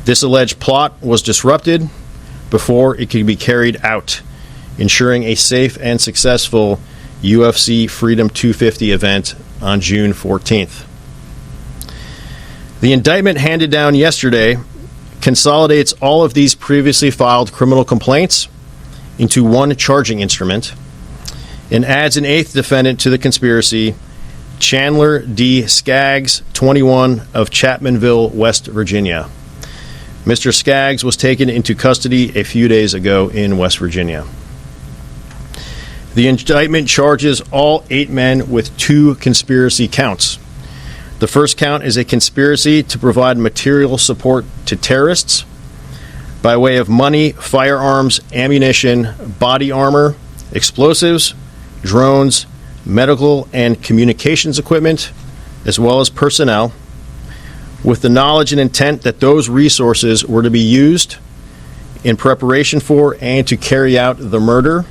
This alleged plot was disrupted before it could be carried out, ensuring a safe and successful UFC Freedom 250 event on June 14th. The indictment handed down yesterday consolidates all of these previously filed criminal complaints into one charging instrument and adds an eighth defendant to the conspiracy, Chandler D. Skaggs, 21, of Chapmanville, West Virginia. Mr. Skaggs was taken into custody a few days ago in West Virginia. The indictment charges all 8 men with 2 conspiracy counts. The first count is a conspiracy to provide material support to terrorists by way of money, firearms, ammunition, body armor, explosives, drones, medical and communications equipment, as well as personnel, with the knowledge and intent that those resources were to be used in preparation for and to carry out the murder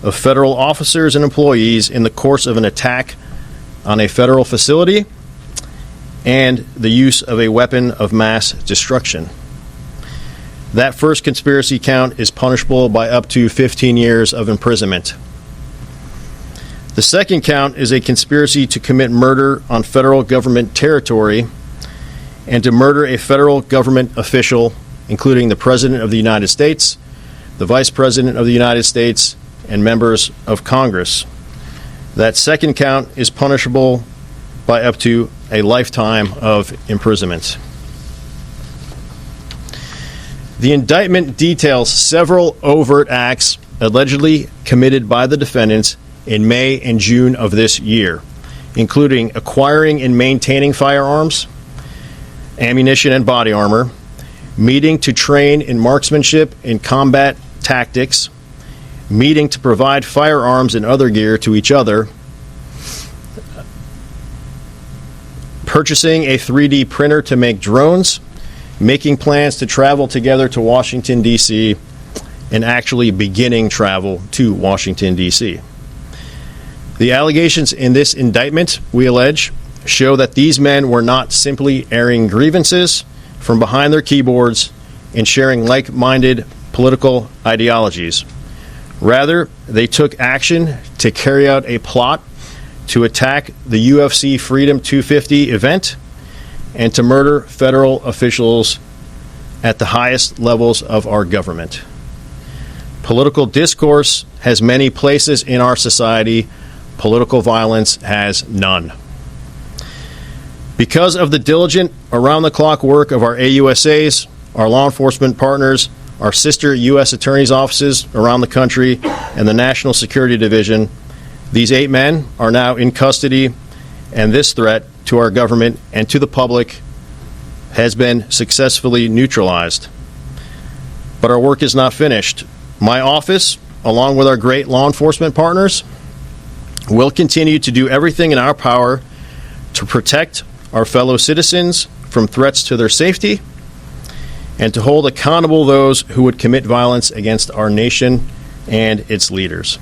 of federal officers and employees in the course of an attack on a federal facility and the use of a weapon of mass destruction. That first conspiracy count is punishable by up to 15 years of imprisonment. The second count is a conspiracy to commit murder on federal government territory and to murder a federal government official, including the President of the United States, the Vice President of the United States, and members of Congress. That second count is punishable by up to a lifetime of imprisonment. The indictment details several overt acts allegedly committed by the defendants in May and June of this year, including acquiring and maintaining firearms, ammunition and body armor, meeting to train in marksmanship and combat tactics, meeting to provide firearms and other gear to each other, purchasing a 3D printer to make drones, making plans to travel together to Washington, D.C., and actually beginning travel to Washington, D.C. The allegations in this indictment, we allege, show that these men were not simply airing grievances from behind their keyboards and sharing like-minded political ideologies. Rather, they took action to carry out a plot to attack the UFC Freedom 250 event and to murder federal officials at the highest levels of our government. Political discourse has many places in our society. Political violence has none. Because of the diligent, around-the-clock work of our AUSAs, our law enforcement partners, our sister U.S. attorneys' offices around the country, and the National Security Division, these 8 men are now in custody, and this threat to our government and to the public has been successfully neutralized. But our work is not finished. My office, along with our great law enforcement partners, will continue to do everything in our power to protect our fellow citizens from threats to their safety and to hold accountable those who would commit violence against our nation and its leaders.